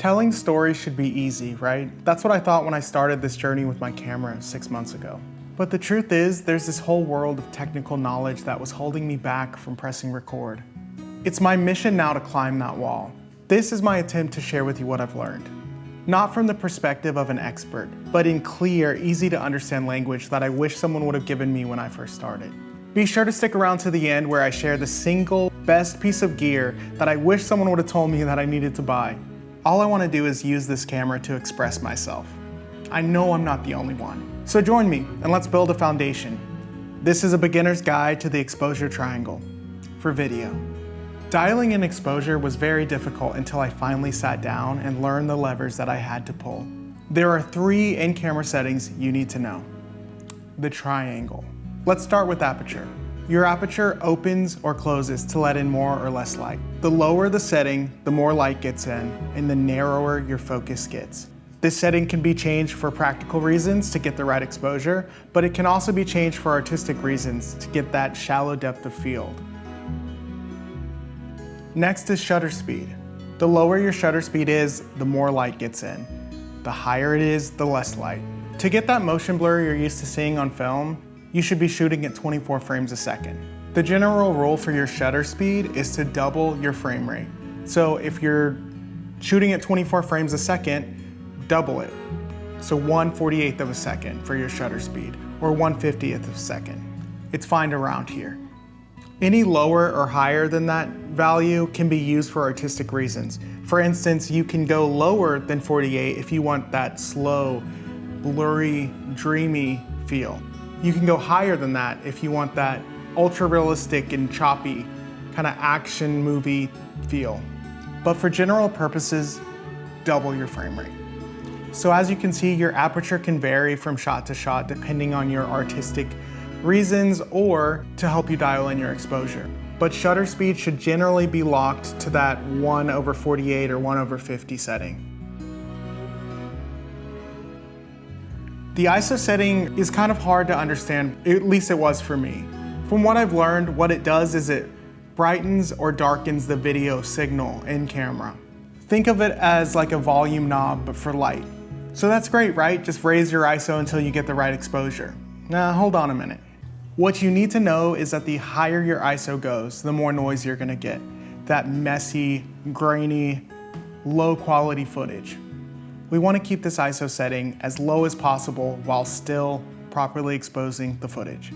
Telling stories should be easy, right? That's what I thought when I started this journey with my camera 6 months ago. But the truth is, there's this whole world of technical knowledge that was holding me back from pressing record. It's my mission now to climb that wall. This is my attempt to share with you what I've learned. Not from the perspective of an expert, but in clear, easy to understand language that I wish someone would have given me when I first started. Be sure to stick around to the end where I share the single best piece of gear that I wish someone would have told me that I needed to buy. All I want to do is use this camera to express myself. I know I'm not the only one. So join me and let's build a foundation. This is a beginner's guide to the exposure triangle for video. Dialing in exposure was very difficult until I finally sat down and learned the levers that I had to pull. There are 3 in-camera settings you need to know. The triangle. Let's start with aperture. Your aperture opens or closes to let in more or less light. The lower the setting, the more light gets in, and the narrower your focus gets. This setting can be changed for practical reasons to get the right exposure, but it can also be changed for artistic reasons to get that shallow depth of field. Next is shutter speed. The lower your shutter speed is, the more light gets in. The higher it is, the less light. To get that motion blur you're used to seeing on film, you should be shooting at 24 frames a second. The general rule for your shutter speed is to double your frame rate. So if you're shooting at 24 frames a second, double it. So 1/48th of a second for your shutter speed, or 1/50th of a second. It's fine around here. Any lower or higher than that value can be used for artistic reasons. For instance, you can go lower than 48 if you want that slow, blurry, dreamy feel. You can go higher than that if you want that ultra realistic and choppy kind of action movie feel. But for general purposes, double your frame rate. So as you can see, your aperture can vary from shot to shot depending on your artistic reasons or to help you dial in your exposure. But shutter speed should generally be locked to that 1/48 or 1/50 setting. The ISO setting is kind of hard to understand, at least it was for me. From what I've learned, what it does is it brightens or darkens the video signal in camera. Think of it as like a volume knob, but for light. So that's great, right? Just raise your ISO until you get the right exposure. Now, hold on a minute. What you need to know is that the higher your ISO goes, the more noise you're gonna get. That messy, grainy, low quality footage. We want to keep this ISO setting as low as possible while still properly exposing the footage.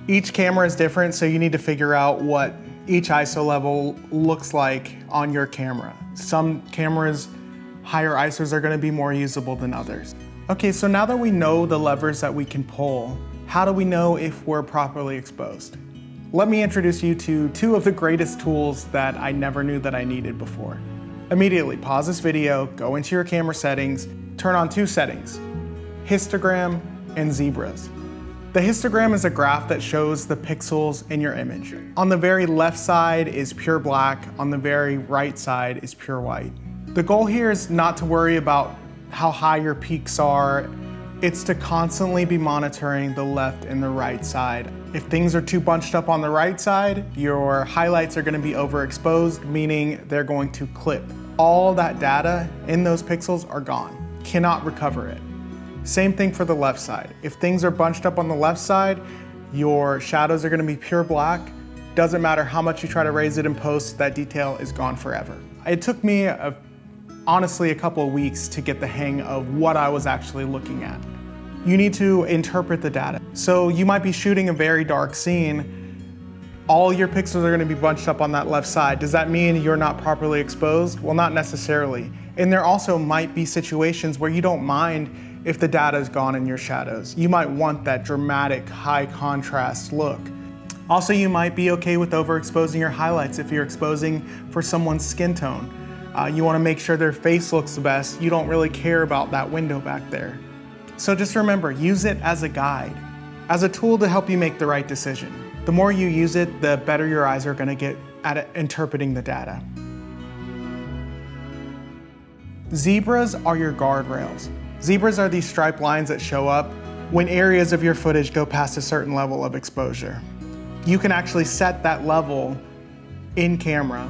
Each camera is different, so you need to figure out what each ISO level looks like on your camera. Some cameras, higher ISOs are going to be more usable than others. Okay, so now that we know the levers that we can pull, how do we know if we're properly exposed? Let me introduce you to 2 of the greatest tools that I never knew that I needed before. Immediately pause this video, go into your camera settings, turn on 2 settings, histogram and zebras. The histogram is a graph that shows the pixels in your image. On the very left side is pure black, on the very right side is pure white. The goal here is not to worry about how high your peaks are, it's to constantly be monitoring the left and the right side. If things are too bunched up on the right side, your highlights are going to be overexposed, meaning they're going to clip. All that data in those pixels are gone. Cannot recover it. Same thing for the left side. If things are bunched up on the left side, your shadows are going to be pure black. Doesn't matter how much you try to raise it in post, that detail is gone forever. It took me honestly a couple of weeks to get the hang of what I was actually looking at. You need to interpret the data. So you might be shooting a very dark scene, all your pixels are going to be bunched up on that left side. Does that mean you're not properly exposed? Well, not necessarily. And there also might be situations where you don't mind if the data is gone in your shadows. You might want that dramatic, high contrast look. Also, you might be okay with overexposing your highlights if you're exposing for someone's skin tone. You want to make sure their face looks the best. You don't really care about that window back there. So just remember, use it as a guide, as a tool to help you make the right decision. The more you use it, the better your eyes are going to get at interpreting the data. Zebras are your guardrails. Zebras are these striped lines that show up when areas of your footage go past a certain level of exposure. You can actually set that level in camera.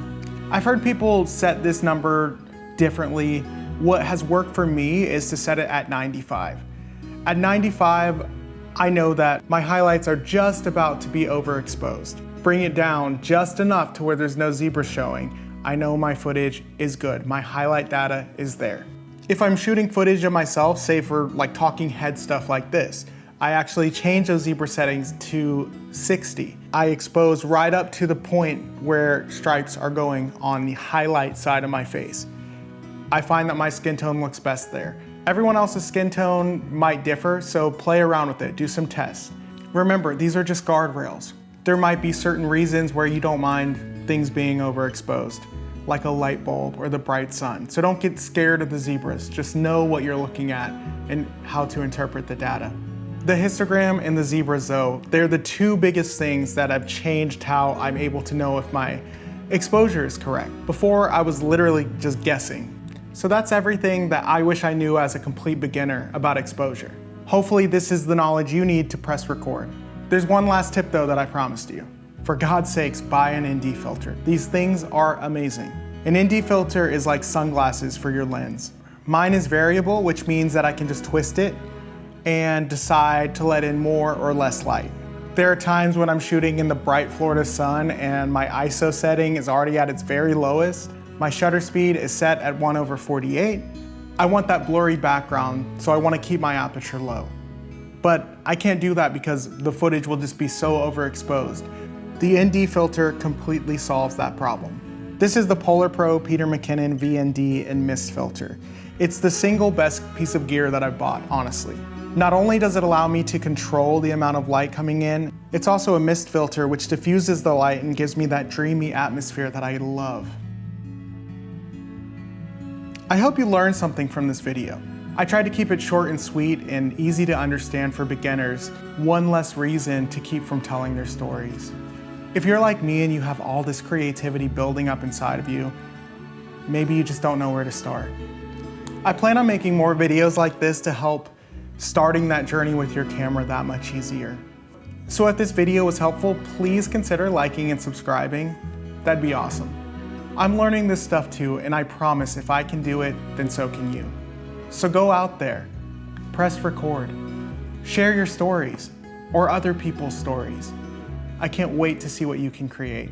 I've heard people set this number differently What has worked for me is to set it at 95. At 95, I know that my highlights are just about to be overexposed. Bring it down just enough to where there's no zebra showing. I know my footage is good. My highlight data is there. If I'm shooting footage of myself, say for like talking head stuff like this, I actually change those zebra settings to 60. I expose right up to the point where stripes are going on the highlight side of my face. I find that my skin tone looks best there. Everyone else's skin tone might differ, so play around with it, do some tests. Remember, these are just guardrails. There might be certain reasons where you don't mind things being overexposed, like a light bulb or the bright sun. So don't get scared of the zebras, just know what you're looking at and how to interpret the data. The histogram and the zebras though, they're the two biggest things that have changed how I'm able to know if my exposure is correct. Before, I was literally just guessing. So that's everything that I wish I knew as a complete beginner about exposure. Hopefully this is the knowledge you need to press record. There's one last tip though that I promised you. For God's sakes, buy an ND filter. These things are amazing. An ND filter is like sunglasses for your lens. Mine is variable, which means that I can just twist it and decide to let in more or less light. There are times when I'm shooting in the bright Florida sun and my ISO setting is already at its very lowest. My shutter speed is set at 1/48. I want that blurry background, so I want to keep my aperture low. But I can't do that because the footage will just be so overexposed. The ND filter completely solves that problem. This is the Polar Pro Peter McKinnon VND and Mist filter. It's the single best piece of gear that I've bought, honestly. Not only does it allow me to control the amount of light coming in, it's also a mist filter which diffuses the light and gives me that dreamy atmosphere that I love. I hope you learned something from this video. I tried to keep it short and sweet and easy to understand for beginners, one less reason to keep from telling their stories. If you're like me and you have all this creativity building up inside of you, maybe you just don't know where to start. I plan on making more videos like this to help starting that journey with your camera that much easier. So if this video was helpful, please consider liking and subscribing. That'd be awesome. I'm learning this stuff too, and I promise if I can do it, then so can you. So go out there, press record, share your stories or other people's stories. I can't wait to see what you can create.